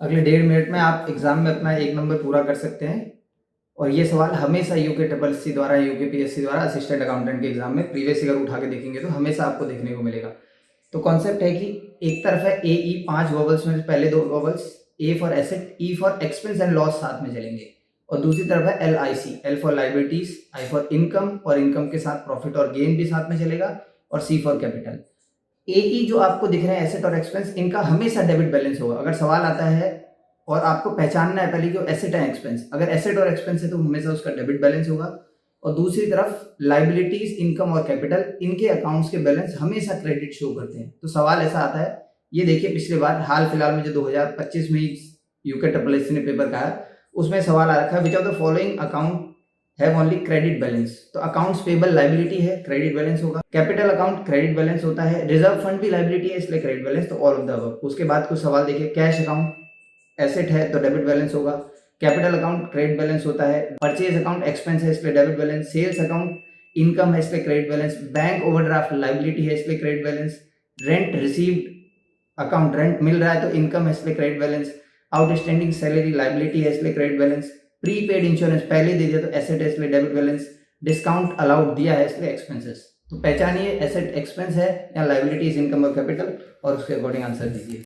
अगले 1.5 मिनट में आप एग्जाम में अपना 1 नंबर पूरा कर सकते हैं। और ये सवाल हमेशा यूके ट्रिपल सी द्वारा, यूके पीएससी द्वारा असिस्टेंट अकाउंटेंट के एग्जाम में प्रीवियस ईयर उठा के देखेंगे तो हमेशा आपको देखने को मिलेगा। तो कॉन्सेप्ट है कि एक तरफ है ए ई, 5 वॉवल्स में पहले 2 vowels A for asset, E for expense and loss साथ में चलेंगे, और दूसरी तरफ है L I C, L for liabilities, I for income, और इनकम के साथ प्रॉफिट और गेन भी साथ में चलेगा, और सी फॉर कैपिटल। ए ई जो आपको दिख रहे हैं एसेट और एक्सपेंस, इनका हमेशा डेबिट बैलेंस होगा। अगर सवाल आता है और आपको पहचानना है पहले कि वो एसेट है एक्सपेंस, अगर एसेट और एक्सपेंस है तो हमेशा उसका डेबिट बैलेंस होगा। और दूसरी तरफ लाइबिलिटीज, इनकम और कैपिटल, इनके अकाउंट्स के बैलेंस हमेशा क्रेडिट शो करते हैं। तो सवाल ऐसा आता है, ये देखिए पिछले बार हाल फिलहाल में जो 2025 में यूके ट्रिपल एस ने पेपर कहा, उसमें सवाल आ रखा है which of the following account have only credit balance. तो अकाउंट्स पेबल लाइबिलिटी है, क्रेडिट बैलेंस होगा। कैपिटल अकाउंट क्रेडिट बैलेंस होता है। रिजर्व फंड भी लाइबिलिटी है, इसलिए क्रेडिट बैलेंस। तो ऑल ऑफ द अबव। उसके बाद कुछ सवाल देखिए, कैश अकाउंट एसेट है तो डेबिट बैलेंस होगा। कैपिटल अकाउंट क्रेडिट बैलेंस होता है। परचेज अकाउंट एक्सपेंस है, इसलिए debit balance. Sales account income है, इसलिए credit balance. Bank overdraft liability है, इसलिए credit balance. Rent received account, rent मिल रहा है तो इनकम है, इसलिए credit balance. Outstanding salary liability है, इसलिए क्रेडिट बैलेंस। प्रीपेड इंश्योरेंस पहले दे दिया तो एसेट है, इसलिए डेबिट बैलेंस। डिस्काउंट अलाउड दिया है, इसलिए एक्सपेंसेस। तो पहचानिए एसेट एक्सपेंस है या लाइबिलिटीज, इनकम और कैपिटल, और उसके अकॉर्डिंग आंसर दीजिए।